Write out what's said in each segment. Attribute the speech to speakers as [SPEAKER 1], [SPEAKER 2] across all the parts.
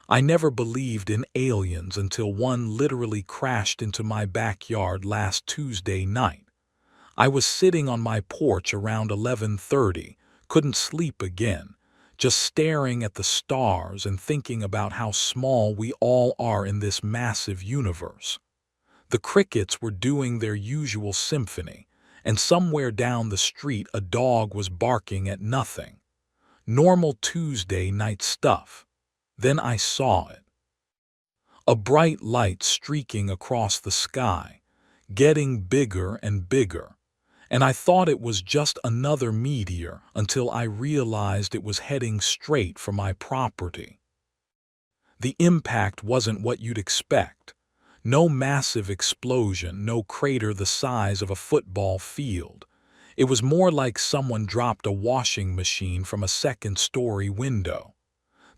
[SPEAKER 1] I never believed in aliens until one literally crashed into my backyard last Tuesday night. I was sitting on my porch around 11:30, couldn't sleep again, just staring at the stars and thinking about how small we all are in this massive universe. The crickets were doing their usual symphony, and somewhere down the street a dog was barking at nothing. Normal Tuesday night stuff. Then I saw it. A bright light streaking across the sky, getting bigger and bigger, and I thought it was just another meteor until I realized it was heading straight for my property. The impact wasn't what you'd expect. No massive explosion, no crater the size of a football field. It was more like someone dropped a washing machine from a second-story window.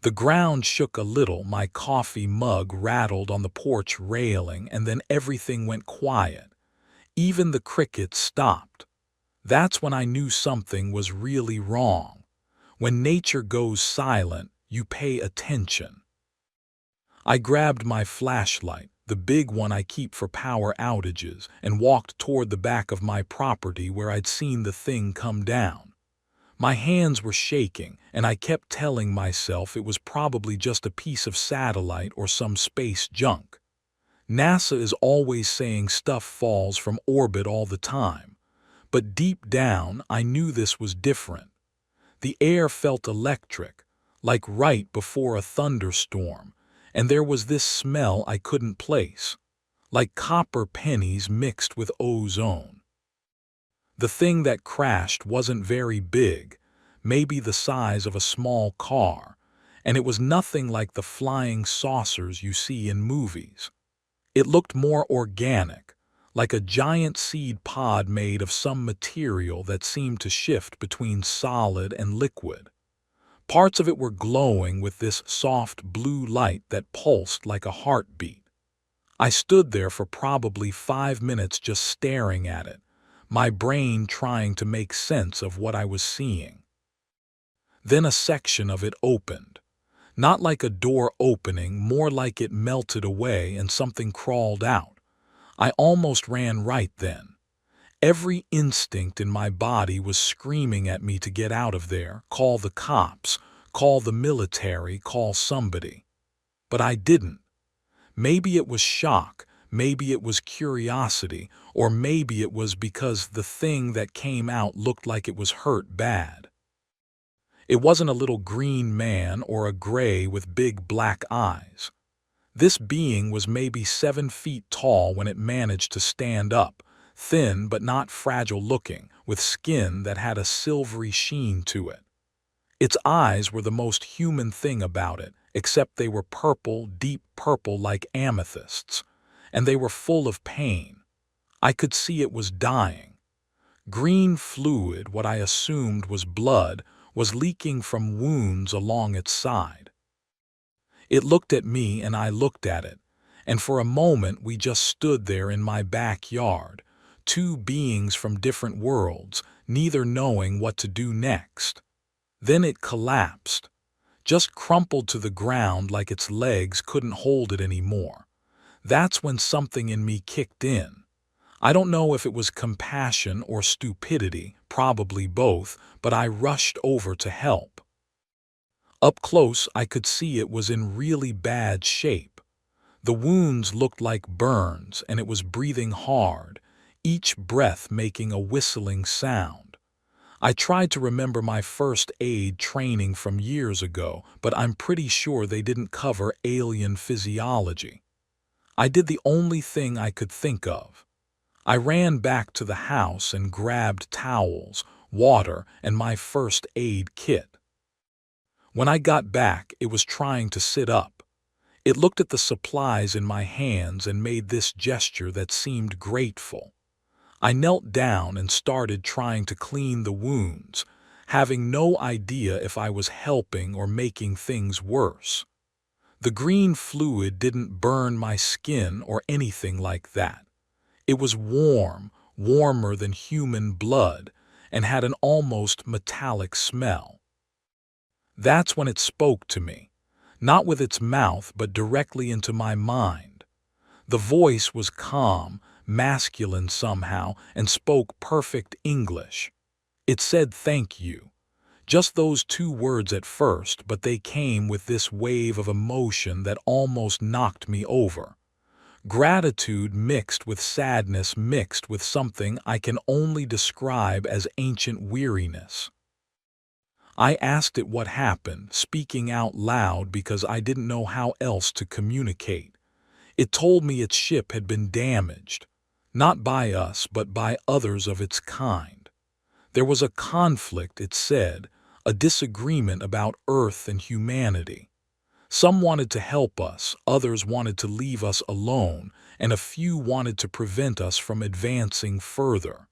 [SPEAKER 1] The ground shook a little, my coffee mug rattled on the porch railing, and then everything went quiet. Even the crickets stopped. That's when I knew something was really wrong. When nature goes silent, you pay attention. I grabbed my flashlight, the big one I keep for power outages, and walked toward the back of my property where I'd seen the thing come down. My hands were shaking, and I kept telling myself it was probably just a piece of satellite or some space junk. NASA is always saying stuff falls from orbit all the time. But deep down, I knew this was different. The air felt electric, like right before a thunderstorm, and there was this smell I couldn't place, like copper pennies mixed with ozone. The thing that crashed wasn't very big, maybe the size of a small car, and it was nothing like the flying saucers you see in movies. It looked more organic, like a giant seed pod made of some material that seemed to shift between solid and liquid. Parts of it were glowing with this soft blue light that pulsed like a heartbeat. I stood there for probably 5 minutes just staring at it, my brain trying to make sense of what I was seeing. Then a section of it opened. Not like a door opening, more like it melted away and something crawled out. I almost ran right then. Every instinct in my body was screaming at me to get out of there, call the cops, call the military, call somebody. But I didn't. Maybe it was shock, maybe it was curiosity, or maybe it was because the thing that came out looked like it was hurt bad. It wasn't a little green man or a gray with big black eyes. This being was maybe 7 feet tall when it managed to stand up, thin but not fragile looking, with skin that had a silvery sheen to it. Its eyes were the most human thing about it, except they were purple, deep purple like amethysts, and they were full of pain. I could see it was dying. Green fluid, what I assumed was blood, was leaking from wounds along its side. It looked at me and I looked at it, and for a moment we just stood there in my backyard, two beings from different worlds, neither knowing what to do next. Then it collapsed, just crumpled to the ground like its legs couldn't hold it anymore. That's when something in me kicked in. I don't know if it was compassion or stupidity, probably both, but I rushed over to help. Up close, I could see it was in really bad shape. The wounds looked like burns, and it was breathing hard, each breath making a whistling sound. I tried to remember my first aid training from years ago, but I'm pretty sure they didn't cover alien physiology. I did the only thing I could think of. I ran back to the house and grabbed towels, water, and my first aid kit. When I got back, it was trying to sit up. It looked at the supplies in my hands and made this gesture that seemed grateful. I knelt down and started trying to clean the wounds, having no idea if I was helping or making things worse. The green fluid didn't burn my skin or anything like that. It was warm, warmer than human blood, and had an almost metallic smell. That's when it spoke to me. not with its mouth but directly into my mind. The voice was calm, masculine somehow, and spoke perfect English. It said thank you. Just those two words at first, but they came with this wave of emotion that almost knocked me over. Gratitude mixed with sadness, mixed with something I can only describe as ancient weariness. I asked it what happened, speaking out loud because I didn't know how else to communicate. It told me its ship had been damaged, not by us but by others of its kind. There was a conflict, it said, a disagreement about Earth and humanity. Some wanted to help us, others wanted to leave us alone, and a few wanted to prevent us from advancing further.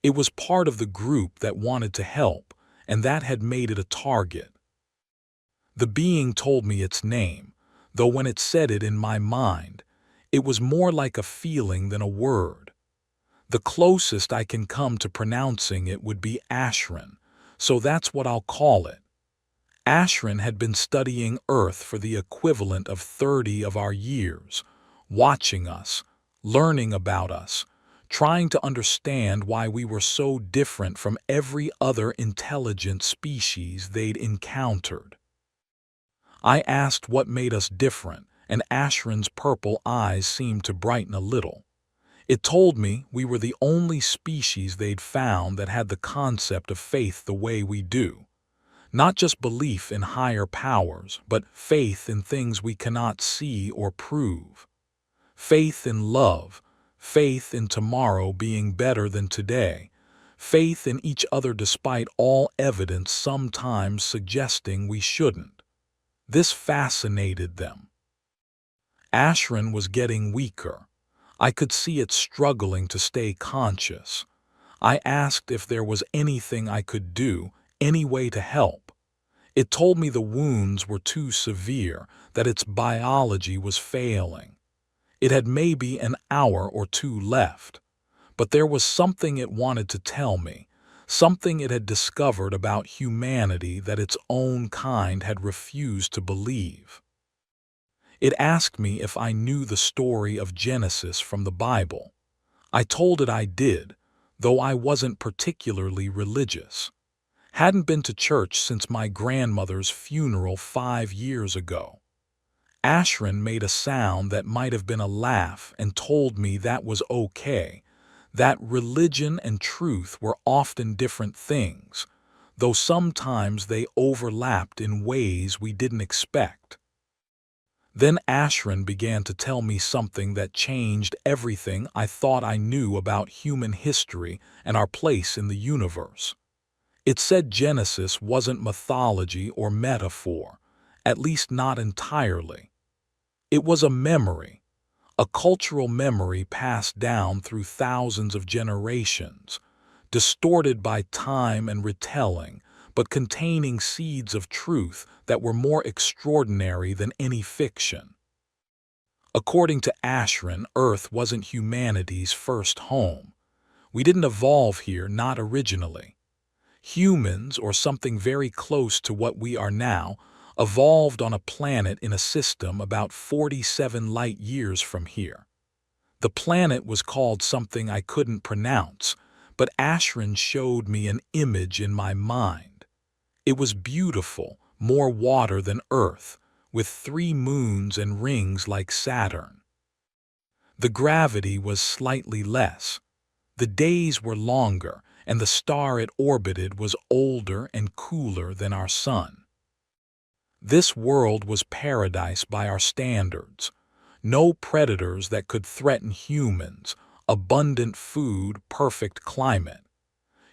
[SPEAKER 1] It was part of the group that wanted to help, and that had made it a target. The being told me its name, though when it said it in my mind, it was more like a feeling than a word. The closest I can come to pronouncing it would be Ashran, so that's what I'll call it. Ashran had been studying Earth for the equivalent of 30 of our years, watching us, learning about us, trying to understand why we were so different from every other intelligent species they'd encountered. I asked what made us different, and Ashran's purple eyes seemed to brighten a little. It told me we were the only species they'd found that had the concept of faith the way we do. Not just belief in higher powers, but faith in things we cannot see or prove. Faith in love, faith in tomorrow being better than today, faith in each other despite all evidence sometimes suggesting we shouldn't. This fascinated them. Ashran was getting weaker. I could see it struggling to stay conscious. I asked if there was anything I could do, any way to help. It told me the wounds were too severe, that its biology was failing. It had maybe an hour or two left. But there was something it wanted to tell me, something it had discovered about humanity that its own kind had refused to believe. It asked me if I knew the story of Genesis from the Bible. I told it I did, though I wasn't particularly religious. Hadn't been to church since my grandmother's funeral 5 years ago. Ashran made a sound that might have been a laugh and told me that was okay, that religion and truth were often different things, though sometimes they overlapped in ways we didn't expect. Then Ashran began to tell me something that changed everything I thought I knew about human history and our place in the universe. It said Genesis wasn't mythology or metaphor, at least not entirely. It was a memory, a cultural memory passed down through thousands of generations, distorted by time and retelling, but containing seeds of truth that were more extraordinary than any fiction. According to Ashran, Earth wasn't humanity's first home. We didn't evolve here, not originally. Humans, or something very close to what we are now, evolved on a planet in a system about 47 light years from here. The planet was called something I couldn't pronounce, but Ashran showed me an image in my mind. It was beautiful, more water than Earth, with 3 moons and rings like Saturn. The gravity was slightly less. The days were longer, and the star it orbited was older and cooler than our sun. This world was paradise by our standards. No predators that could threaten humans, abundant food, perfect climate.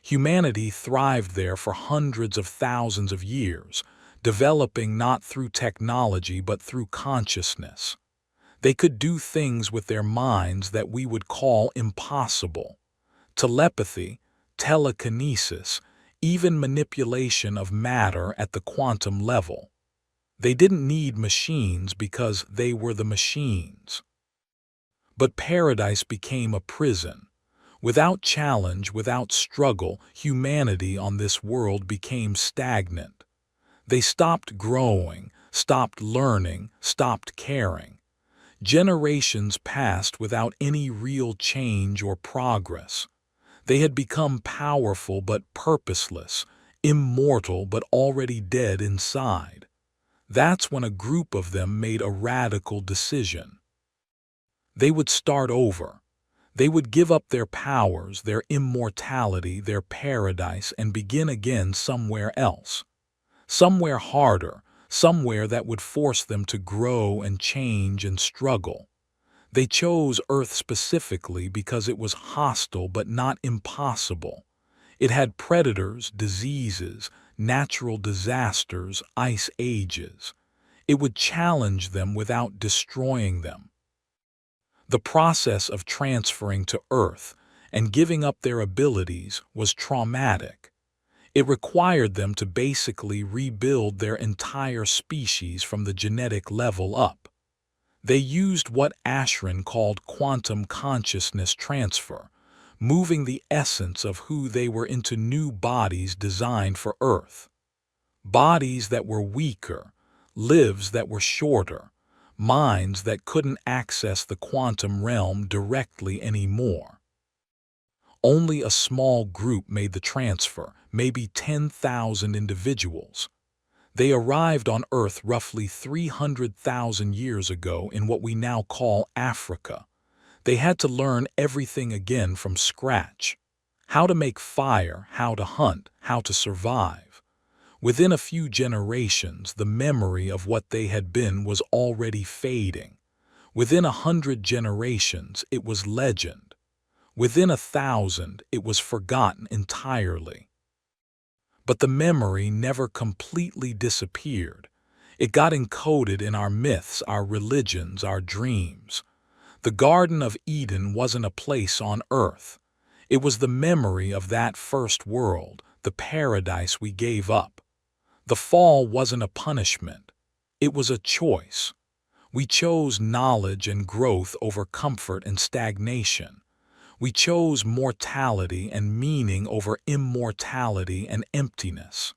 [SPEAKER 1] Humanity thrived there for hundreds of thousands of years, developing not through technology but through consciousness. They could do things with their minds that we would call impossible. Telepathy, telekinesis, even manipulation of matter at the quantum level. They didn't need machines because they were the machines. But paradise became a prison. Without challenge, without struggle, humanity on this world became stagnant. They stopped growing, stopped learning, stopped caring. Generations passed without any real change or progress. They had become powerful but purposeless, immortal but already dead inside. That's when a group of them made a radical decision. They would start over. They would give up their powers, their immortality, their paradise, and begin again somewhere else. Somewhere harder, somewhere that would force them to grow and change and struggle. They chose Earth specifically because it was hostile but not impossible. It had predators, diseases, natural disasters, ice ages. It would challenge them without destroying them. The process of transferring to Earth and giving up their abilities was traumatic. It required them to basically rebuild their entire species from the genetic level up. They used what Ashran called quantum consciousness transfer, moving the essence of who they were into new bodies designed for Earth. Bodies that were weaker, lives that were shorter, minds that couldn't access the quantum realm directly anymore. Only a small group made the transfer, maybe 10,000 individuals. They arrived on Earth roughly 300,000 years ago in what we now call Africa. They had to learn everything again from scratch. How to make fire, how to hunt, how to survive. Within a few generations, the memory of what they had been was already fading. Within 100 generations, it was legend. Within 1,000, it was forgotten entirely. But the memory never completely disappeared. It got encoded in our myths, our religions, our dreams. The Garden of Eden wasn't a place on Earth. It was the memory of that first world, the paradise we gave up. The fall wasn't a punishment. It was a choice. We chose knowledge and growth over comfort and stagnation. We chose mortality and meaning over immortality and emptiness.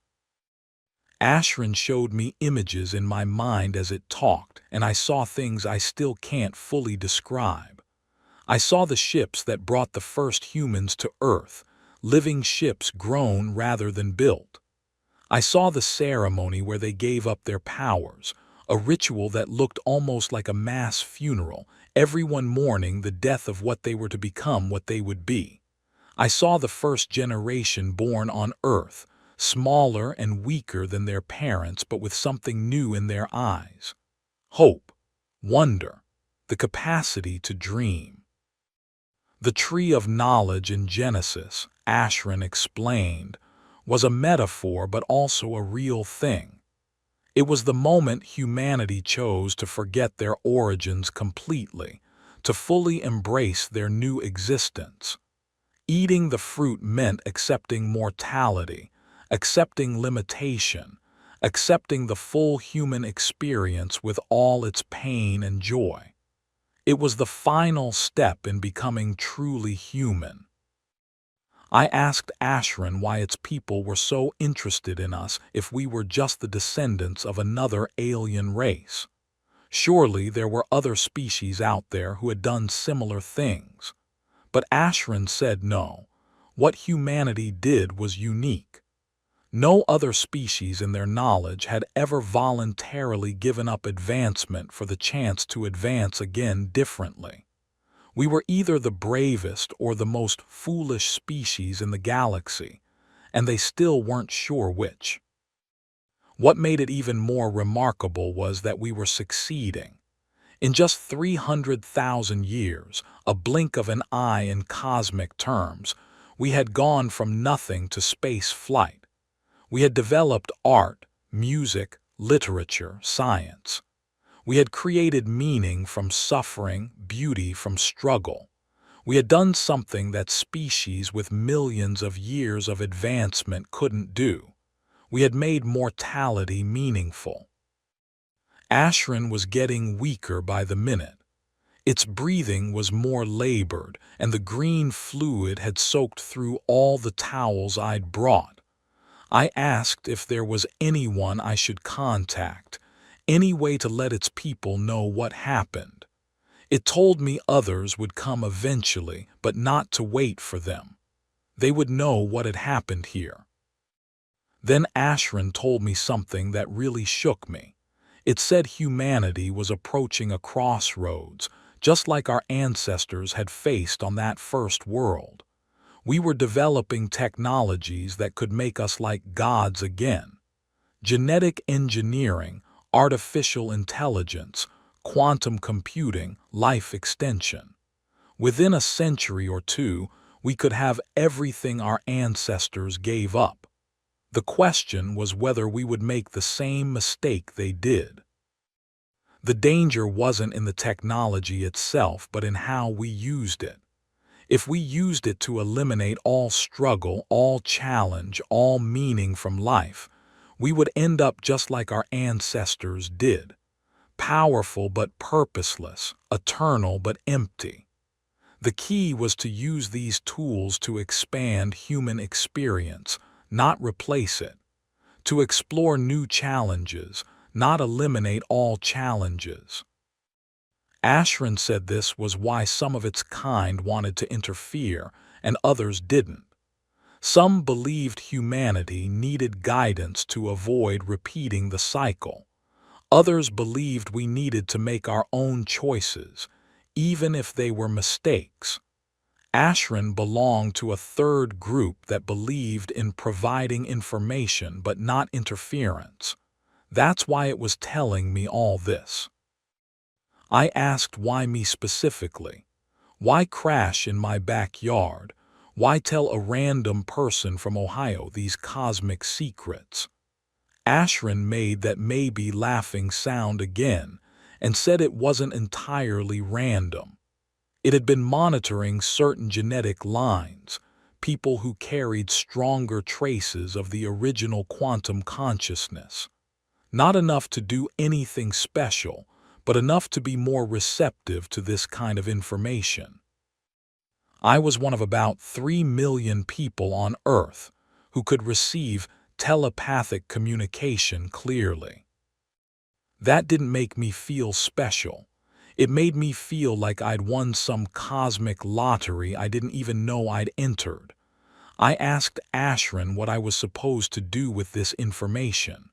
[SPEAKER 1] Ashran showed me images in my mind as it talked, and I saw things I still can't fully describe. I saw the ships that brought the first humans to Earth, living ships grown rather than built. I saw the ceremony where they gave up their powers, a ritual that looked almost like a mass funeral, everyone mourning the death of what they were to become, what they would be. I saw the first generation born on Earth, smaller and weaker than their parents, but with something new in their eyes. Hope, wonder, the capacity to dream. The tree of knowledge in Genesis, Ashran explained, was a metaphor but also a real thing. It was the moment humanity chose to forget their origins completely, to fully embrace their new existence. Eating the fruit meant accepting mortality, accepting limitation, accepting the full human experience with all its pain and joy. It was the final step in becoming truly human. I asked Ashran why its people were so interested in us if we were just the descendants of another alien race. Surely there were other species out there who had done similar things. But Ashran said no. What humanity did was unique. No other species in their knowledge had ever voluntarily given up advancement for the chance to advance again differently. We were either the bravest or the most foolish species in the galaxy, and they still weren't sure which. What made it even more remarkable was that we were succeeding. In just 300,000 years, a blink of an eye in cosmic terms, we had gone from nothing to space flight. We had developed art, music, literature, science. We had created meaning from suffering, beauty from struggle. We had done something that species with millions of years of advancement couldn't do. We had made mortality meaningful. Ashran was getting weaker by the minute. Its breathing was more labored, and the green fluid had soaked through all the towels I'd brought. I asked if there was anyone I should contact, any way to let its people know what happened. It told me others would come eventually, but not to wait for them. They would know what had happened here. Then Ashran told me something that really shook me. It said humanity was approaching a crossroads, just like our ancestors had faced on that first world. We were developing technologies that could make us like gods again. Genetic engineering, artificial intelligence, quantum computing, life extension. Within a century or two, we could have everything our ancestors gave up. The question was whether we would make the same mistake they did. The danger wasn't in the technology itself, but in how we used it. If we used it to eliminate all struggle, all challenge, all meaning from life, we would end up just like our ancestors did. Powerful but purposeless, eternal but empty. The key was to use these tools to expand human experience, not replace it. To explore new challenges, not eliminate all challenges. Ashran said this was why some of its kind wanted to interfere and others didn't. Some believed humanity needed guidance to avoid repeating the cycle. Others believed we needed to make our own choices, even if they were mistakes. Ashran belonged to a third group that believed in providing information but not interference. That's why it was telling me all this. I asked why me specifically. Why crash in my backyard? Why tell a random person from Ohio these cosmic secrets? Ashran made that maybe laughing sound again and said it wasn't entirely random. It had been monitoring certain genetic lines, people who carried stronger traces of the original quantum consciousness. Not enough to do anything special, but enough to be more receptive to this kind of information. I was one of about 3 million people on Earth who could receive telepathic communication clearly. That didn't make me feel special. It made me feel like I'd won some cosmic lottery I didn't even know I'd entered. I asked Ashran what I was supposed to do with this information.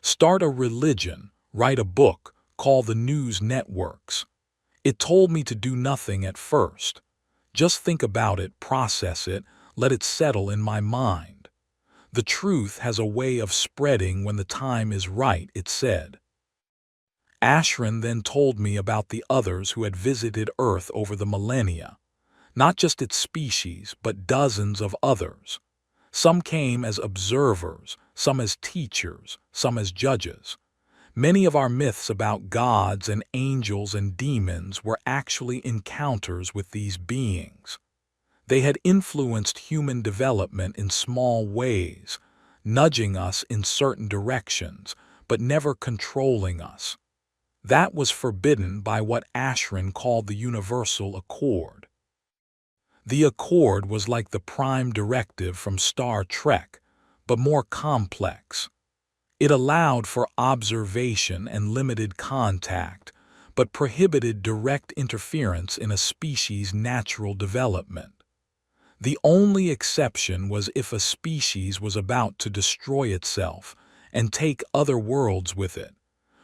[SPEAKER 1] Start a religion, write a book, call the news networks. It told me to do nothing at first. Just think about it, process it, let it settle in my mind. The truth has a way of spreading when the time is right, it said. Ashran then told me about the others who had visited Earth over the millennia. Not just its species, but dozens of others. Some came as observers, some as teachers, some as judges. Many of our myths about gods and angels and demons were actually encounters with these beings. They had influenced human development in small ways, nudging us in certain directions, but never controlling us. That was forbidden by what Ashran called the Universal Accord. The Accord was like the prime directive from Star Trek, but more complex. It allowed for observation and limited contact, but prohibited direct interference in a species' natural development. The only exception was if a species was about to destroy itself and take other worlds with it,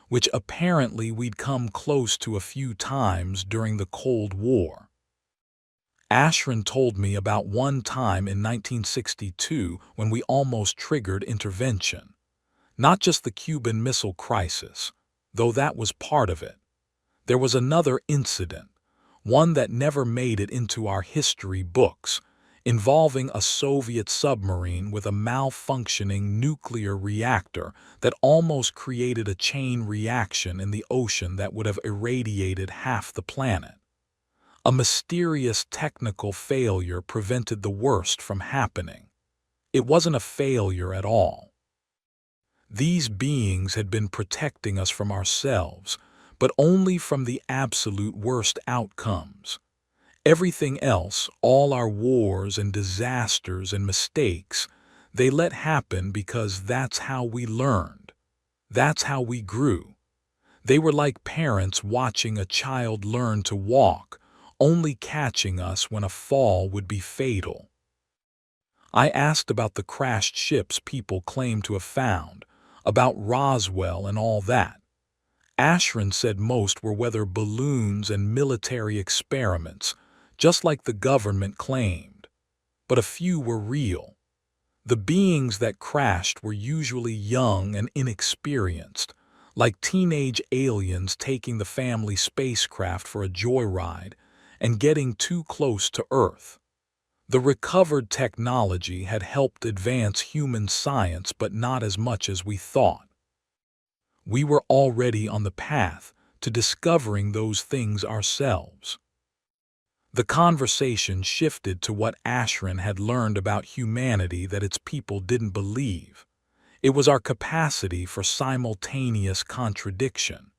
[SPEAKER 1] which apparently we'd come close to a few times during the Cold War. Ashran told me about one time in 1962 when we almost triggered intervention. Not just the Cuban Missile Crisis, though that was part of it. There was another incident, one that never made it into our history books, involving a Soviet submarine with a malfunctioning nuclear reactor that almost created a chain reaction in the ocean that would have irradiated half the planet. A mysterious technical failure prevented the worst from happening. It wasn't a failure at all. These beings had been protecting us from ourselves, but only from the absolute worst outcomes. Everything else, all our wars and disasters and mistakes, they let happen because that's how we learned. That's how we grew. They were like parents watching a child learn to walk, only catching us when a fall would be fatal. I asked about the crashed ships people claim to have found, about Roswell and all that. Ashran said most were weather balloons and military experiments, just like the government claimed. But a few were real. The beings that crashed were usually young and inexperienced, like teenage aliens taking the family spacecraft for a joyride and getting too close to Earth. The recovered technology had helped advance human science, but not as much as we thought. We were already on the path to discovering those things ourselves. The conversation shifted to what Ashran had learned about humanity that its people didn't believe. It was our capacity for simultaneous contradiction.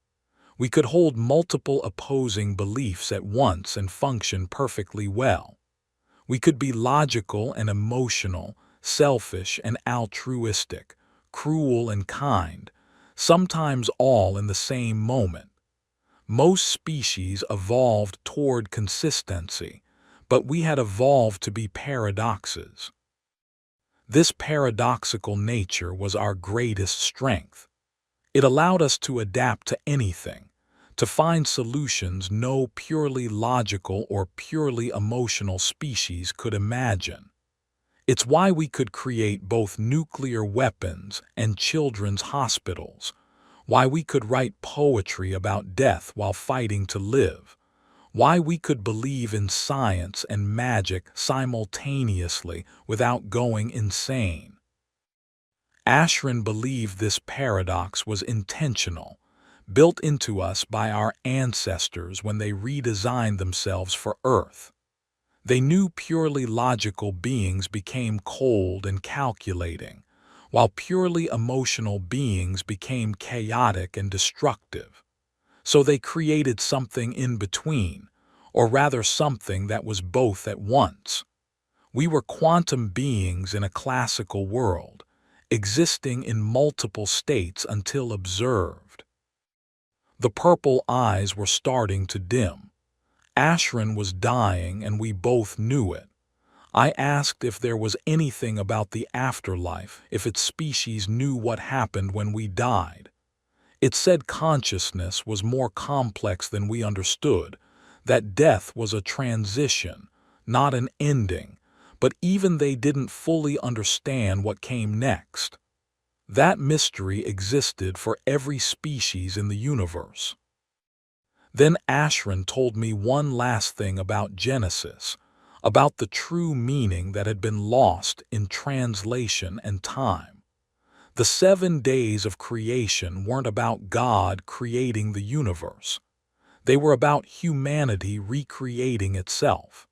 [SPEAKER 1] We could hold multiple opposing beliefs at once and function perfectly well. We could be logical and emotional, selfish and altruistic, cruel and kind, sometimes all in the same moment. Most species evolved toward consistency, but we had evolved to be paradoxes. This paradoxical nature was our greatest strength. It allowed us to adapt to anything, to find solutions no purely logical or purely emotional species could imagine. It's why we could create both nuclear weapons and children's hospitals, why we could write poetry about death while fighting to live, why we could believe in science and magic simultaneously without going insane. Ashran believed this paradox was intentional, built into us by our ancestors when they redesigned themselves for Earth. They knew purely logical beings became cold and calculating, while purely emotional beings became chaotic and destructive. So they created something in between, or rather something that was both at once. We were quantum beings in a classical world, existing in multiple states until observed. The purple eyes were starting to dim. Ashran was dying and we both knew it. I asked if there was anything about the afterlife, if its species knew what happened when we died. It said consciousness was more complex than we understood, that death was a transition, not an ending, but even they didn't fully understand what came next. That mystery existed for every species in the universe. Then Ashran told me one last thing about Genesis, about the true meaning that had been lost in translation and time. The 7 days of creation weren't about God creating the universe. They were about humanity recreating itself.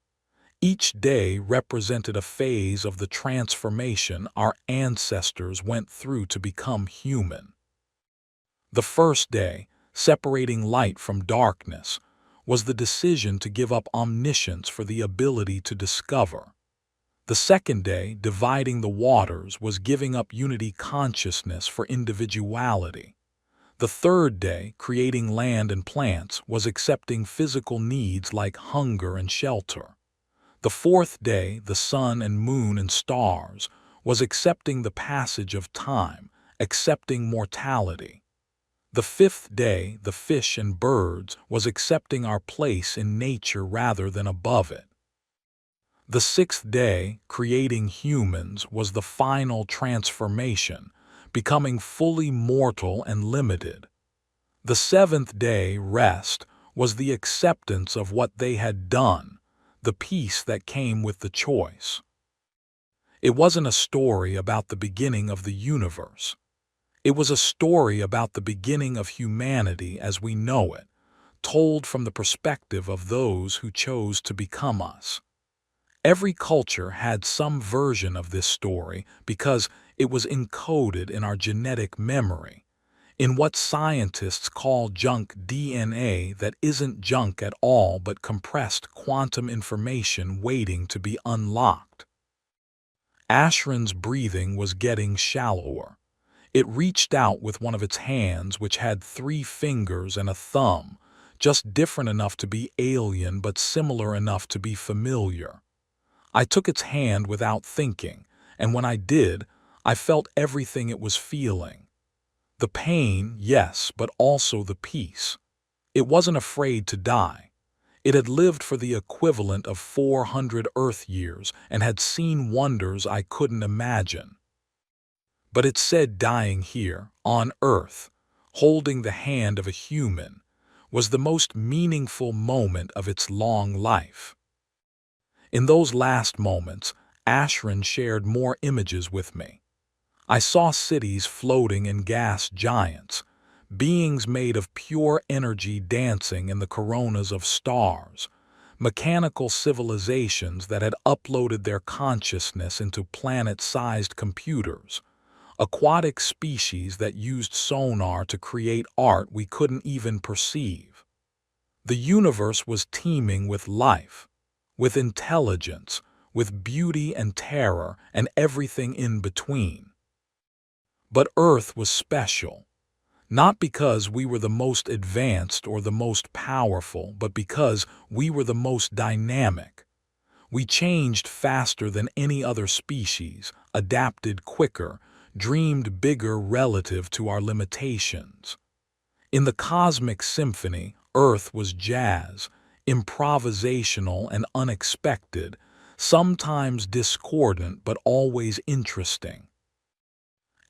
[SPEAKER 1] Each day represented a phase of the transformation our ancestors went through to become human. The first day, separating light from darkness, was the decision to give up omniscience for the ability to discover. The second day, dividing the waters, was giving up unity consciousness for individuality. The third day, creating land and plants, was accepting physical needs like hunger and shelter. The fourth day, the sun and moon and stars, was accepting the passage of time, accepting mortality. The fifth day, the fish and birds, was accepting our place in nature rather than above it. The sixth day, creating humans, was the final transformation, becoming fully mortal and limited. The seventh day, rest, was the acceptance of what they had done, the peace that came with the choice. It wasn't a story about the beginning of the universe. It was a story about the beginning of humanity as we know it, told from the perspective of those who chose to become us. Every culture had some version of this story because it was encoded in our genetic memory, in what scientists call junk DNA that isn't junk at all but compressed quantum information waiting to be unlocked. Ashran's breathing was getting shallower. It reached out with one of its hands, which had 3 fingers and a thumb, just different enough to be alien but similar enough to be familiar. I took its hand without thinking, and when I did, I felt everything it was feeling. The pain, yes, but also the peace. It wasn't afraid to die. It had lived for the equivalent of 400 Earth years and had seen wonders I couldn't imagine. But it said dying here, on Earth, holding the hand of a human, was the most meaningful moment of its long life. In those last moments, Ashran shared more images with me. I saw cities floating in gas giants, beings made of pure energy dancing in the coronas of stars, mechanical civilizations that had uploaded their consciousness into planet-sized computers, aquatic species that used sonar to create art we couldn't even perceive. The universe was teeming with life, with intelligence, with beauty and terror and everything in between. But Earth was special, not because we were the most advanced or the most powerful, but because we were the most dynamic. We changed faster than any other species, adapted quicker, dreamed bigger relative to our limitations. In the cosmic symphony, Earth was jazz, improvisational and unexpected, sometimes discordant but always interesting.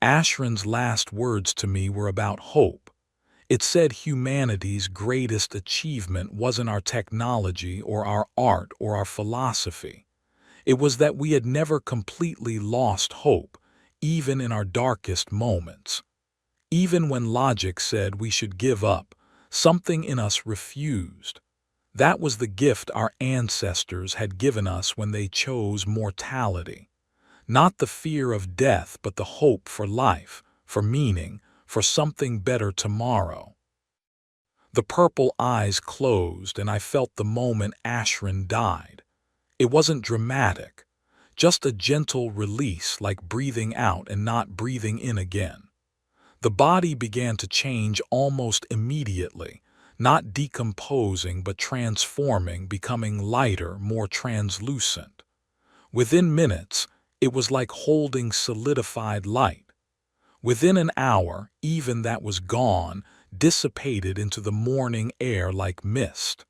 [SPEAKER 1] Ashran's last words to me were about hope. It said humanity's greatest achievement wasn't our technology or our art or our philosophy. It was that we had never completely lost hope, even in our darkest moments. Even when logic said we should give up, something in us refused. That was the gift our ancestors had given us when they chose mortality. Not the fear of death, but the hope for life, for meaning, for something better tomorrow. The purple eyes closed, and I felt the moment Ashran died. It wasn't dramatic, just a gentle release, like breathing out and not breathing in again. The body began to change almost immediately, not decomposing but transforming, becoming lighter, more translucent. Within minutes, it was like holding solidified light. Within an hour, even that was gone, dissipated into the morning air like mist.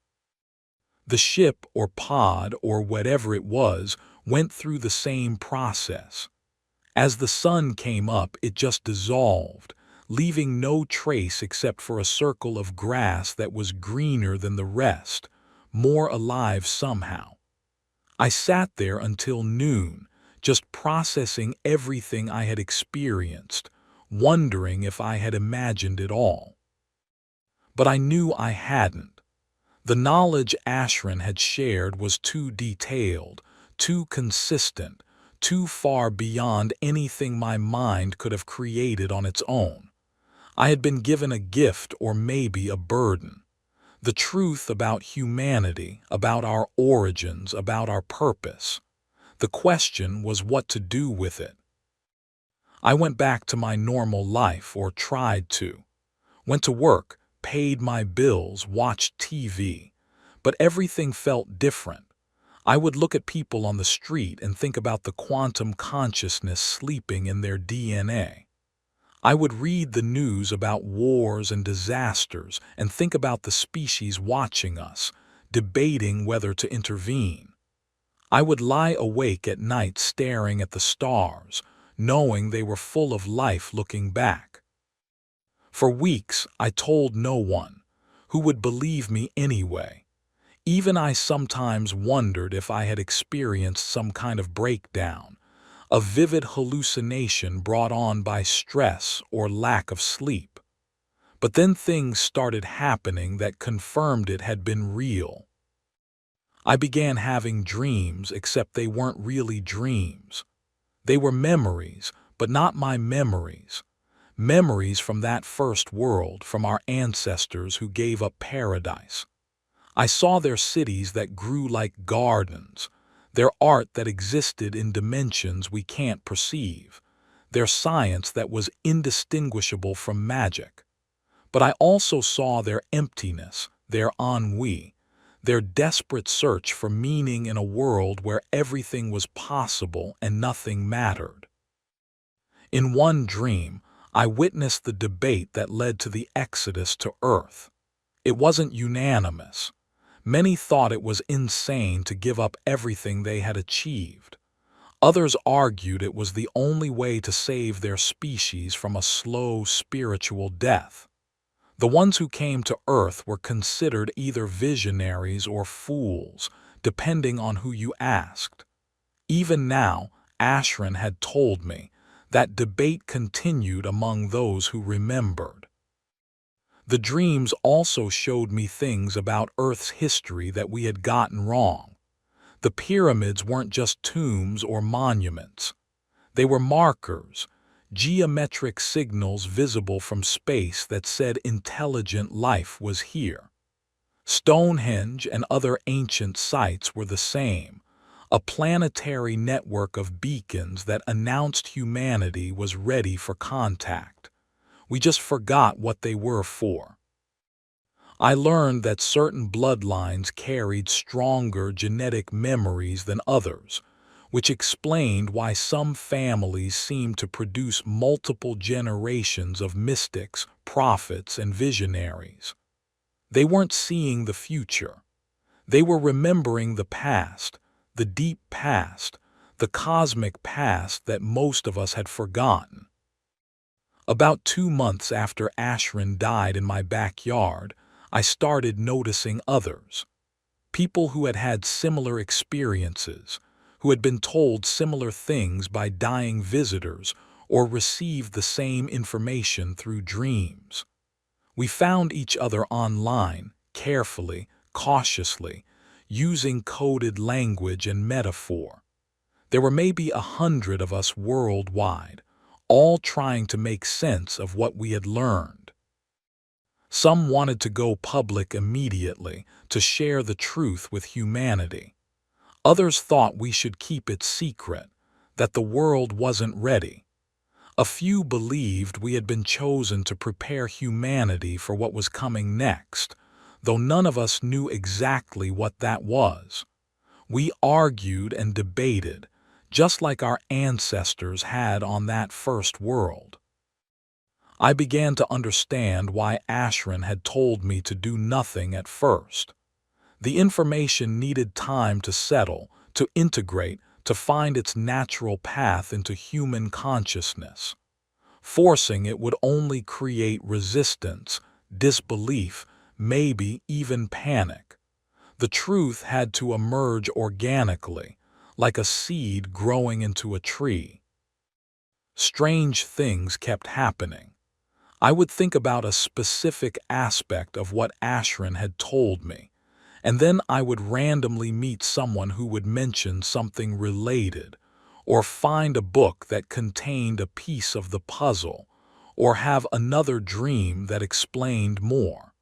[SPEAKER 1] The ship or pod or whatever it was went through the same process. As the sun came up, it just dissolved, leaving no trace except for a circle of grass that was greener than the rest, more alive somehow. I sat there until noon, just processing everything I had experienced, wondering if I had imagined it all. But I knew I hadn't. The knowledge Ashran had shared was too detailed, too consistent, too far beyond anything my mind could have created on its own. I had been given a gift, or maybe a burden. The truth about humanity, about our origins, about our purpose. The question was what to do with it. I went back to my normal life, or tried to. Went to work, paid my bills, watched TV. But everything felt different. I would look at people on the street and think about the quantum consciousness sleeping in their DNA. I would read the news about wars and disasters and think about the species watching us, debating whether to intervene. I would lie awake at night staring at the stars, knowing they were full of life looking back. For weeks, I told no one. Who would believe me anyway? Even I sometimes wondered if I had experienced some kind of breakdown, a vivid hallucination brought on by stress or lack of sleep. But then things started happening that confirmed it had been real. I began having dreams, except they weren't really dreams. They were memories, but not my memories. Memories from that first world, from our ancestors who gave up paradise. I saw their cities that grew like gardens, their art that existed in dimensions we can't perceive, their science that was indistinguishable from magic. But I also saw their emptiness, their ennui, their desperate search for meaning in a world where everything was possible and nothing mattered. In one dream, I witnessed the debate that led to the exodus to Earth. It wasn't unanimous. Many thought it was insane to give up everything they had achieved. Others argued it was the only way to save their species from a slow spiritual death. The ones who came to Earth were considered either visionaries or fools, depending on who you asked. Even now, Ashran had told me, that debate continued among those who remembered. The dreams also showed me things about Earth's history that we had gotten wrong. The pyramids weren't just tombs or monuments. They were markers, geometric signals visible from space that said intelligent life was here. Stonehenge and other ancient sites were the same, a planetary network of beacons that announced humanity was ready for contact. We just forgot what they were for. I learned that certain bloodlines carried stronger genetic memories than others, which explained why some families seemed to produce multiple generations of mystics, prophets, and visionaries. They weren't seeing the future. They were remembering the past, the deep past, the cosmic past that most of us had forgotten. About 2 months after Ashran died in my backyard, I started noticing others. People who had had similar experiences, who had been told similar things by dying visitors or received the same information through dreams. We found each other online, carefully, cautiously, using coded language and metaphor. There were maybe 100 of us worldwide, all trying to make sense of what we had learned. Some wanted to go public immediately to share the truth with humanity. Others thought we should keep it secret, that the world wasn't ready. A few believed we had been chosen to prepare humanity for what was coming next, though none of us knew exactly what that was. We argued and debated, just like our ancestors had on that first world. I began to understand why Ashran had told me to do nothing at first. The information needed time to settle, to integrate, to find its natural path into human consciousness. Forcing it would only create resistance, disbelief, maybe even panic. The truth had to emerge organically, like a seed growing into a tree. Strange things kept happening. I would think about a specific aspect of what Ashran had told me, and then I would randomly meet someone who would mention something related, or find a book that contained a piece of the puzzle, or have another dream that explained more.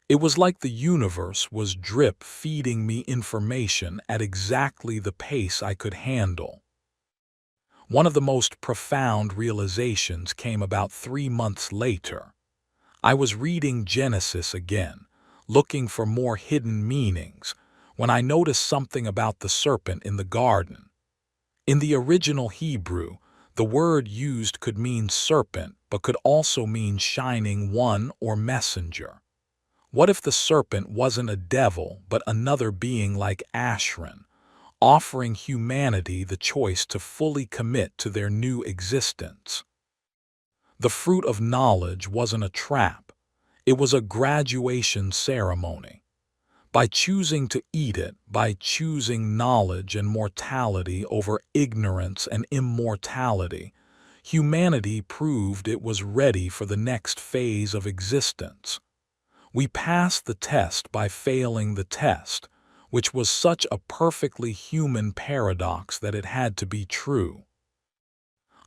[SPEAKER 1] It was like the universe was drip-feeding me information at exactly the pace I could handle. One of the most profound realizations came about 3 months later. I was reading Genesis again, looking for more hidden meanings, when I noticed something about the serpent in the garden. In the original Hebrew, the word used could mean serpent, but could also mean shining one or messenger. What if the serpent wasn't a devil, but another being like Ashran, offering humanity the choice to fully commit to their new existence? The fruit of knowledge wasn't a trap. It was a graduation ceremony. By choosing to eat it, by choosing knowledge and mortality over ignorance and immortality, humanity proved it was ready for the next phase of existence. We passed the test by failing the test, which was such a perfectly human paradox that it had to be true.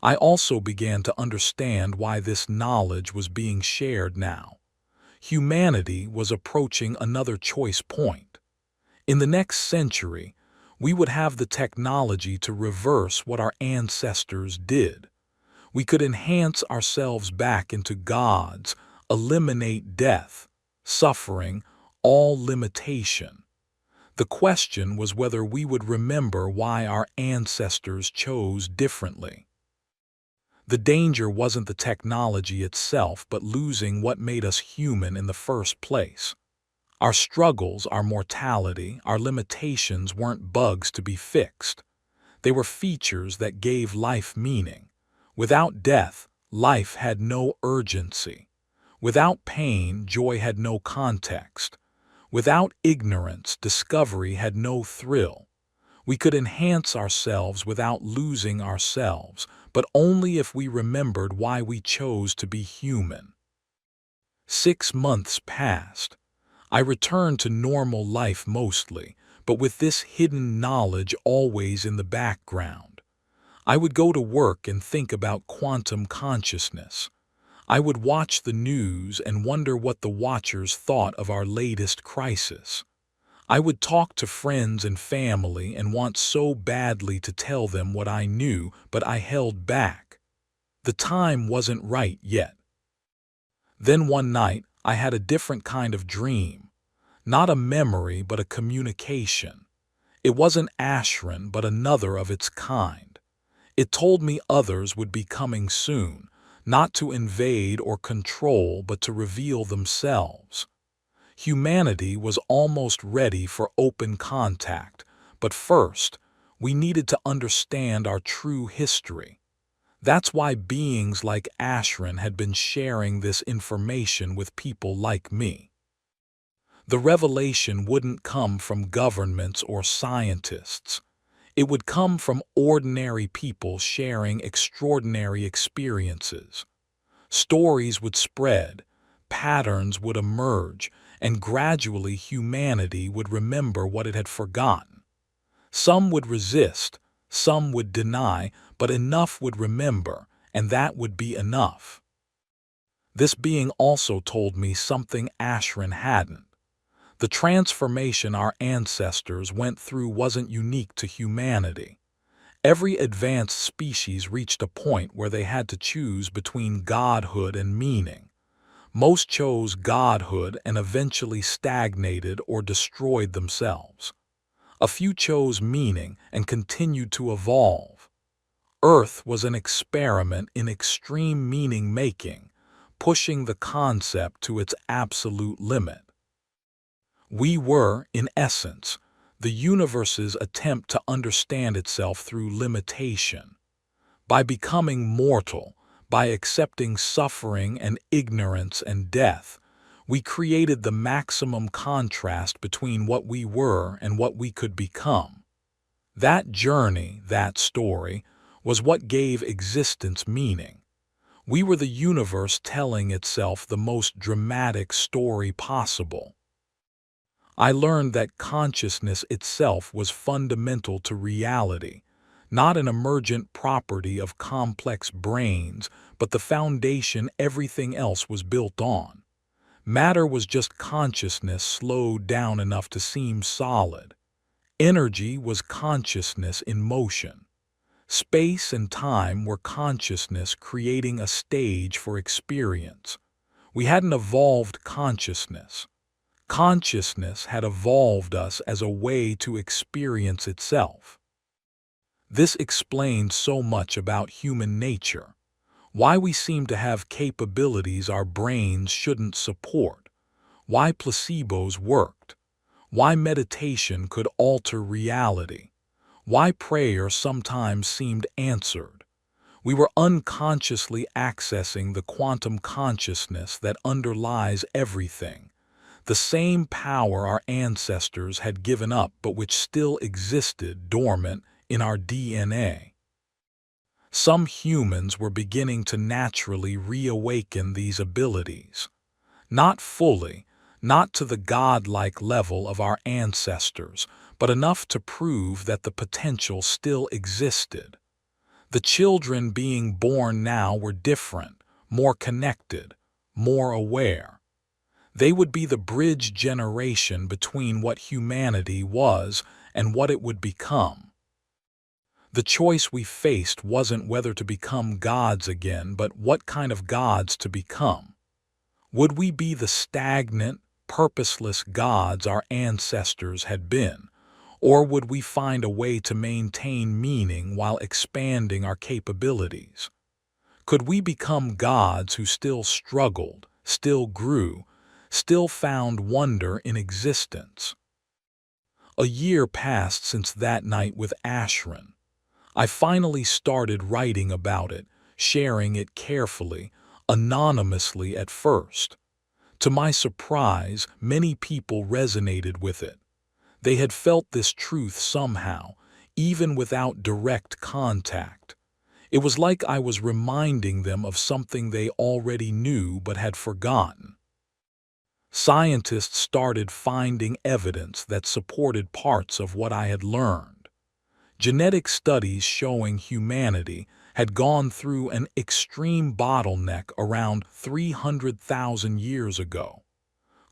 [SPEAKER 1] I also began to understand why this knowledge was being shared now. Humanity was approaching another choice point. In the next century, we would have the technology to reverse what our ancestors did. We could enhance ourselves back into gods, eliminate death, suffering, all limitation. The question was whether we would remember why our ancestors chose differently. The danger wasn't the technology itself, but losing what made us human in the first place. Our struggles, our mortality, our limitations weren't bugs to be fixed. They were features that gave life meaning. Without death, life had no urgency. Without pain, joy had no context. Without ignorance, discovery had no thrill. We could enhance ourselves without losing ourselves, but only if we remembered why we chose to be human. 6 months passed. I returned to normal life mostly, but with this hidden knowledge always in the background. I would go to work and think about quantum consciousness. I would watch the news and wonder what the watchers thought of our latest crisis. I would talk to friends and family and want so badly to tell them what I knew, but I held back. The time wasn't right yet. Then one night, I had a different kind of dream. Not a memory, but a communication. It wasn't Ashran, but another of its kind. It told me others would be coming soon, not to invade or control, but to reveal themselves. Humanity was almost ready for open contact, but first, we needed to understand our true history. That's why beings like Ashran had been sharing this information with people like me. The revelation wouldn't come from governments or scientists. It would come from ordinary people sharing extraordinary experiences. Stories would spread, patterns would emerge, and gradually humanity would remember what it had forgotten. Some would resist, some would deny, but enough would remember, and that would be enough. This being also told me something Ashran hadn't. The transformation our ancestors went through wasn't unique to humanity. Every advanced species reached a point where they had to choose between godhood and meaning. Most chose godhood and eventually stagnated or destroyed themselves. A few chose meaning and continued to evolve. Earth was an experiment in extreme meaning-making, pushing the concept to its absolute limit. We were, in essence, the universe's attempt to understand itself through limitation. By becoming mortal, by accepting suffering and ignorance and death, we created the maximum contrast between what we were and what we could become. That journey, that story, was what gave existence meaning. We were the universe telling itself the most dramatic story possible. I learned that consciousness itself was fundamental to reality, not an emergent property of complex brains, but the foundation everything else was built on. Matter was just consciousness slowed down enough to seem solid. Energy was consciousness in motion. Space and time were consciousness creating a stage for experience. We hadn't evolved consciousness. Consciousness had evolved us as a way to experience itself. This explains so much about human nature, why we seem to have capabilities our brains shouldn't support, why placebos worked, why meditation could alter reality, why prayer sometimes seemed answered. We were unconsciously accessing the quantum consciousness that underlies everything. The same power our ancestors had given up but which still existed dormant in our DNA. Some humans were beginning to naturally reawaken these abilities. Not fully, not to the godlike level of our ancestors, but enough to prove that the potential still existed. The children being born now were different, more connected, more aware. They would be the bridge generation between what humanity was and what it would become. The choice we faced wasn't whether to become gods again, but what kind of gods to become. Would we be the stagnant, purposeless gods our ancestors had been, or would we find a way to maintain meaning while expanding our capabilities? Could we become gods who still struggled, still grew, still found wonder in existence? A year passed since that night with Ashran. I finally started writing about it, sharing it carefully, anonymously at first. To my surprise, many people resonated with it. They had felt this truth somehow, even without direct contact. It was like I was reminding them of something they already knew but had forgotten. Scientists started finding evidence that supported parts of what I had learned. Genetic studies showing humanity had gone through an extreme bottleneck around 300,000 years ago.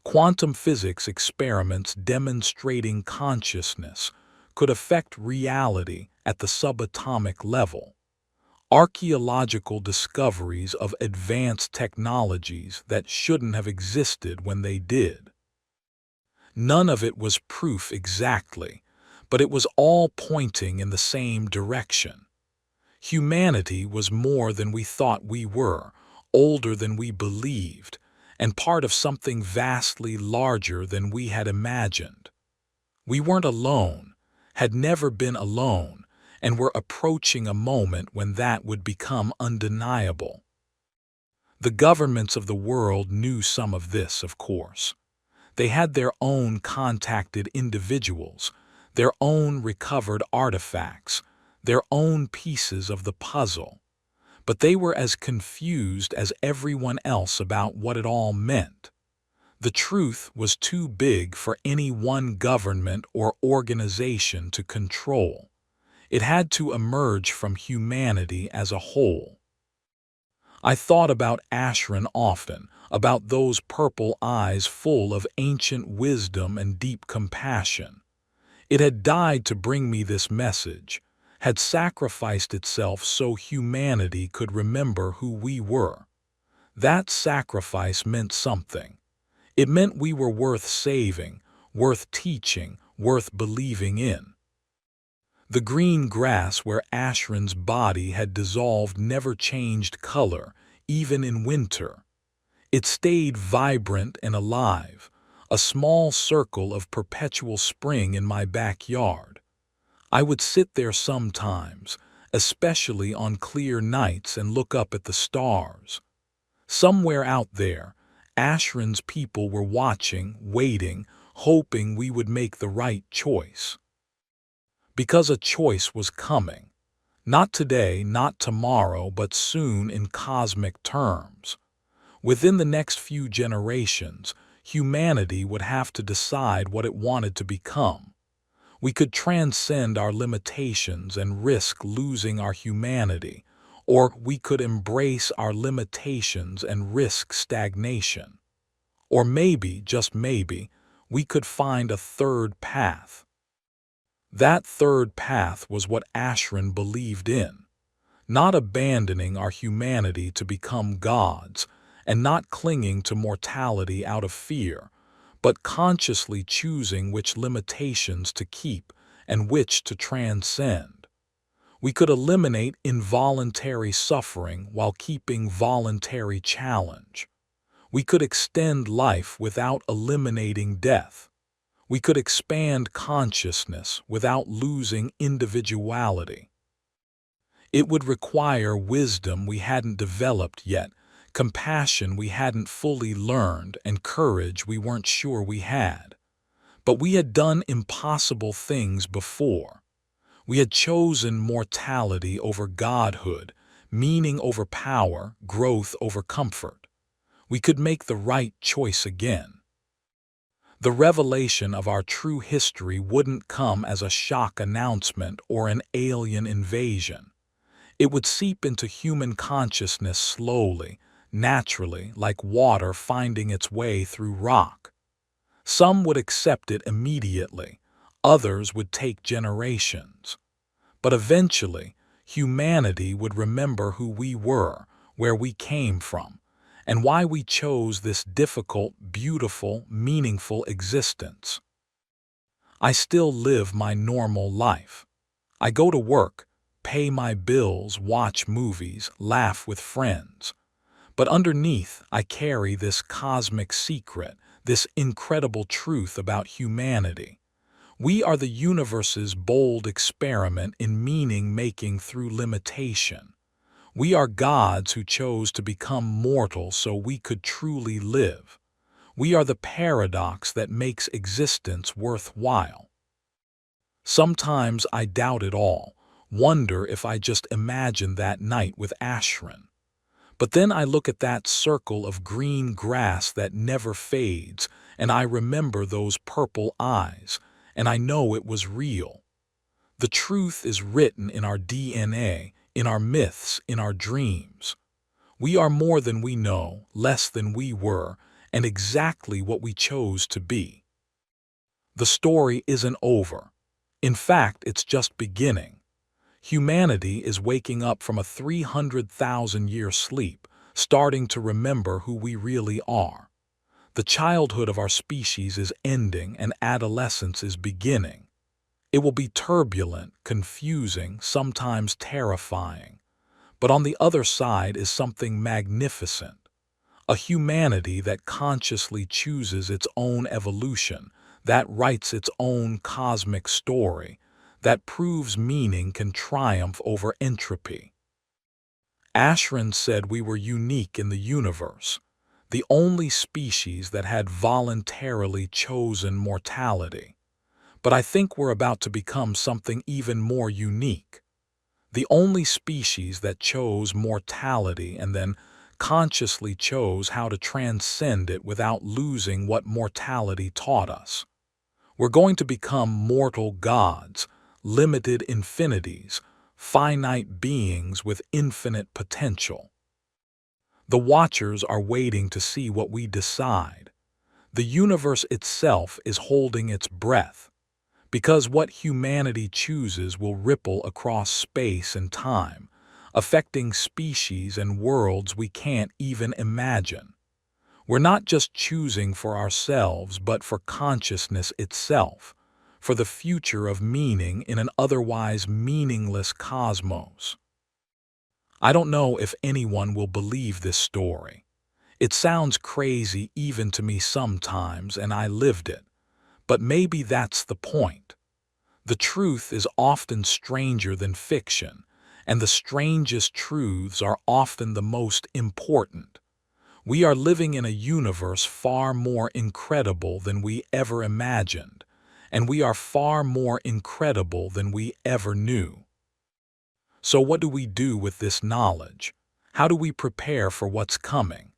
[SPEAKER 1] Quantum physics experiments demonstrating consciousness could affect reality at the subatomic level. Archaeological discoveries of advanced technologies that shouldn't have existed when they did. None of it was proof exactly, but it was all pointing in the same direction. Humanity was more than we thought we were, older than we believed, and part of something vastly larger than we had imagined. We weren't alone, had never been alone, and were approaching a moment when that would become undeniable. The governments of the world knew some of this, of course. They had their own contacted individuals, their own recovered artifacts, their own pieces of the puzzle. But they were as confused as everyone else about what it all meant. The truth was too big for any one government or organization to control. It had to emerge from humanity as a whole. I thought about Ashran often, about those purple eyes full of ancient wisdom and deep compassion. It had died to bring me this message, had sacrificed itself so humanity could remember who we were. That sacrifice meant something. It meant we were worth saving, worth teaching, worth believing in. The green grass where Ashran's body had dissolved never changed color, even in winter. It stayed vibrant and alive, a small circle of perpetual spring in my backyard. I would sit there sometimes, especially on clear nights, and look up at the stars. Somewhere out there, Ashran's people were watching, waiting, hoping we would make the right choice. Because a choice was coming. Not today, not tomorrow, but soon in cosmic terms. Within the next few generations, humanity would have to decide what it wanted to become. We could transcend our limitations and risk losing our humanity, or we could embrace our limitations and risk stagnation. Or maybe, just maybe, we could find a third path. That third path was what Ashran believed in. Not abandoning our humanity to become gods, and not clinging to mortality out of fear, but consciously choosing which limitations to keep and which to transcend. We could eliminate involuntary suffering while keeping voluntary challenge. We could extend life without eliminating death. We could expand consciousness without losing individuality. It would require wisdom we hadn't developed yet, compassion we hadn't fully learned, and courage we weren't sure we had. But we had done impossible things before. We had chosen mortality over godhood, meaning over power, growth over comfort. We could make the right choice again. The revelation of our true history wouldn't come as a shock announcement or an alien invasion. It would seep into human consciousness slowly, naturally, like water finding its way through rock. Some would accept it immediately, others would take generations. But eventually, humanity would remember who we were, where we came from, and why we chose this difficult, beautiful, meaningful existence. I still live my normal life. I go to work, pay my bills, watch movies, laugh with friends. But underneath, I carry this cosmic secret, this incredible truth about humanity. We are the universe's bold experiment in meaning-making through limitation. We are gods who chose to become mortal so we could truly live. We are the paradox that makes existence worthwhile. Sometimes I doubt it all, wonder if I just imagined that night with Ashran. But then I look at that circle of green grass that never fades, and I remember those purple eyes, and I know it was real. The truth is written in our DNA, in our myths, in our dreams. We are more than we know, less than we were, and exactly what we chose to be. The story isn't over. In fact, it's just beginning. Humanity is waking up from a 300,000-year sleep, starting to remember who we really are. The childhood of our species is ending and adolescence is beginning. It will be turbulent, confusing, sometimes terrifying. But on the other side is something magnificent. A humanity that consciously chooses its own evolution, that writes its own cosmic story, that proves meaning can triumph over entropy. Ashran said we were unique in the universe, the only species that had voluntarily chosen mortality. But I think we're about to become something even more unique. The only species that chose mortality and then consciously chose how to transcend it without losing what mortality taught us. We're going to become mortal gods, limited infinities, finite beings with infinite potential. The watchers are waiting to see what we decide. The universe itself is holding its breath, because what humanity chooses will ripple across space and time, affecting species and worlds we can't even imagine. We're not just choosing for ourselves, but for consciousness itself, for the future of meaning in an otherwise meaningless cosmos. I don't know if anyone will believe this story. It sounds crazy even to me sometimes, and I lived it. But maybe that's the point. The truth is often stranger than fiction, and the strangest truths are often the most important. We are living in a universe far more incredible than we ever imagined, and we are far more incredible than we ever knew. So what do we do with this knowledge? How do we prepare for what's coming?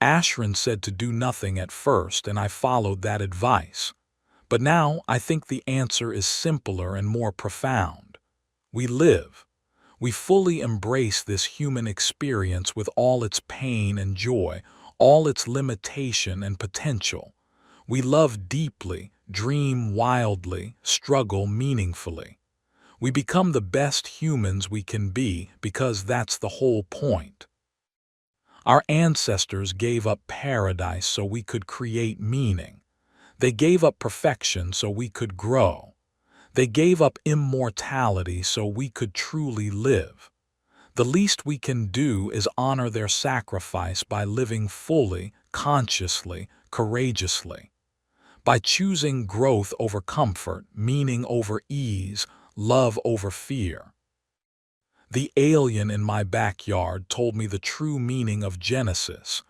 [SPEAKER 1] Ashran said to do nothing at first, and I followed that advice. But now I think the answer is simpler and more profound. We live. We fully embrace this human experience with all its pain and joy, all its limitation and potential. We love deeply, dream wildly, struggle meaningfully. We become the best humans we can be because that's the whole point. Our ancestors gave up paradise so we could create meaning. They gave up perfection so we could grow. They gave up immortality so we could truly live. The least we can do is honor their sacrifice by living fully, consciously, courageously. By choosing growth over comfort, meaning over ease, love over fear. The alien in my backyard told me the true meaning of Genesis,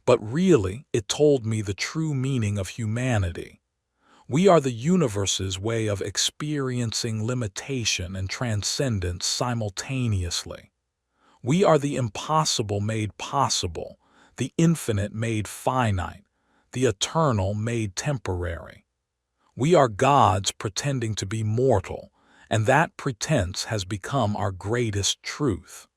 [SPEAKER 1] but really it told me the true meaning of humanity. We are the universe's way of experiencing limitation and transcendence simultaneously. We are the impossible made possible, the infinite made finite, the eternal made temporary. We are gods pretending to be mortal, and that pretense has become our greatest truth.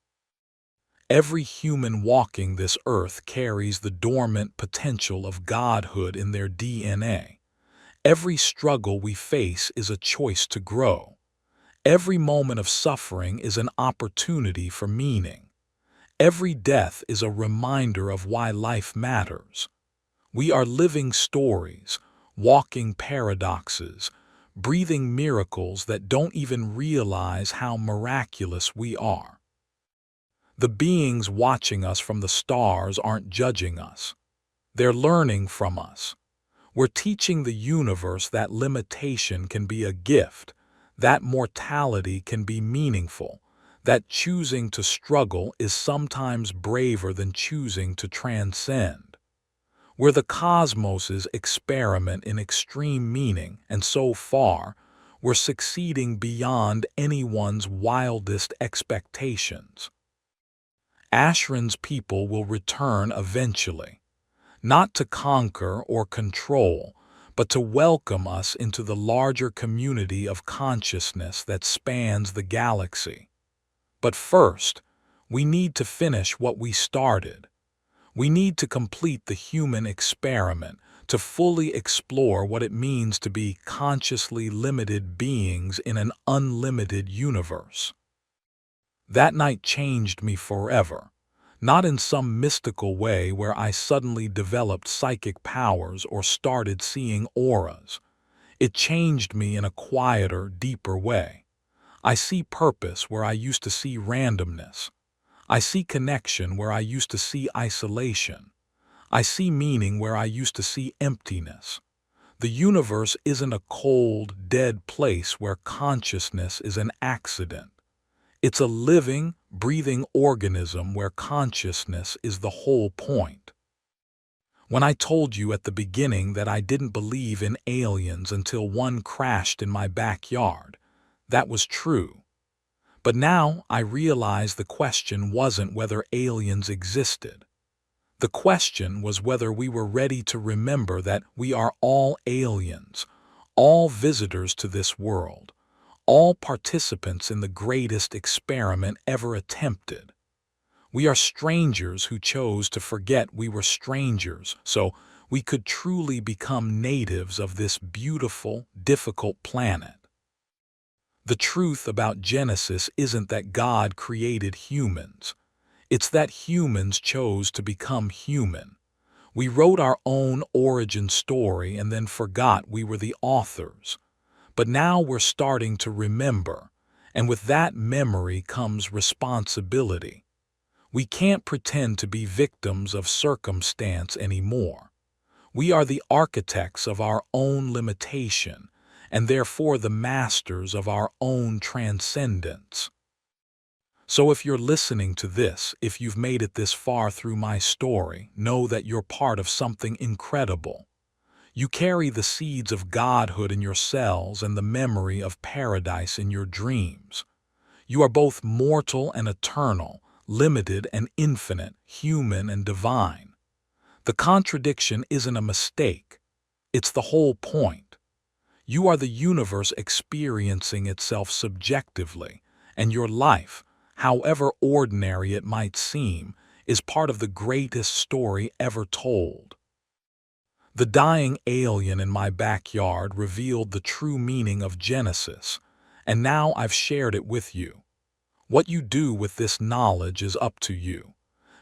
[SPEAKER 1] Every human walking this earth carries the dormant potential of godhood in their DNA. Every struggle we face is a choice to grow. Every moment of suffering is an opportunity for meaning. Every death is a reminder of why life matters. We are living stories, walking paradoxes, breathing miracles that don't even realize how miraculous we are. The beings watching us from the stars aren't judging us. They're learning from us. We're teaching the universe that limitation can be a gift, that mortality can be meaningful, that choosing to struggle is sometimes braver than choosing to transcend. We're the cosmos's experiment in extreme meaning, and so far, we're succeeding beyond anyone's wildest expectations. Ashran's people will return eventually, not to conquer or control, but to welcome us into the larger community of consciousness that spans the galaxy. But first, we need to finish what we started. We need to complete the human experiment, to fully explore what it means to be consciously limited beings in an unlimited universe. That night changed me forever, not in some mystical way where I suddenly developed psychic powers or started seeing auras. It changed me in a quieter, deeper way. I see purpose where I used to see randomness. I see connection where I used to see isolation. I see meaning where I used to see emptiness. The universe isn't a cold, dead place where consciousness is an accident. It's a living, breathing organism where consciousness is the whole point. When I told you at the beginning that I didn't believe in aliens until one crashed in my backyard, that was true. But now I realize the question wasn't whether aliens existed. The question was whether we were ready to remember that we are all aliens, all visitors to this world, all participants in the greatest experiment ever attempted. We are strangers who chose to forget we were strangers, so we could truly become natives of this beautiful, difficult planet. The truth about Genesis isn't that God created humans. It's that humans chose to become human. We wrote our own origin story and then forgot we were the authors. But now we're starting to remember, and with that memory comes responsibility. We can't pretend to be victims of circumstance anymore. We are the architects of our own limitation, and therefore the masters of our own transcendence. So if you're listening to this, if you've made it this far through my story, know that you're part of something incredible. You carry the seeds of godhood in your cells and the memory of paradise in your dreams. You are both mortal and eternal, limited and infinite, human and divine. The contradiction isn't a mistake. It's the whole point. You are the universe experiencing itself subjectively, and your life, however ordinary it might seem, is part of the greatest story ever told. The dying alien in my backyard revealed the true meaning of Genesis, and now I've shared it with you. What you do with this knowledge is up to you.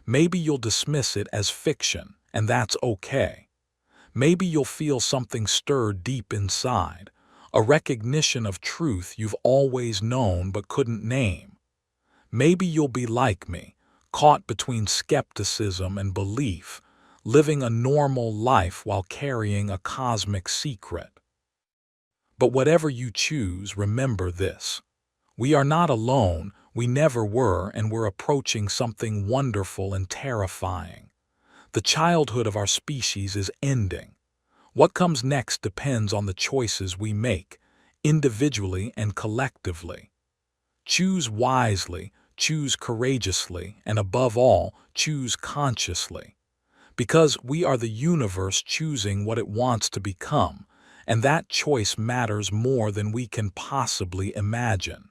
[SPEAKER 1] Maybe you'll dismiss it as fiction, and that's okay. Maybe you'll feel something stir deep inside, a recognition of truth you've always known but couldn't name. Maybe you'll be like me, caught between skepticism and belief, living a normal life while carrying a cosmic secret. But whatever you choose, remember this. We are not alone, we never were, and we're approaching something wonderful and terrifying. The childhood of our species is ending. What comes next depends on the choices we make, individually and collectively. Choose wisely, choose courageously, and above all, choose consciously. Because we are the universe choosing what it wants to become, and that choice matters more than we can possibly imagine.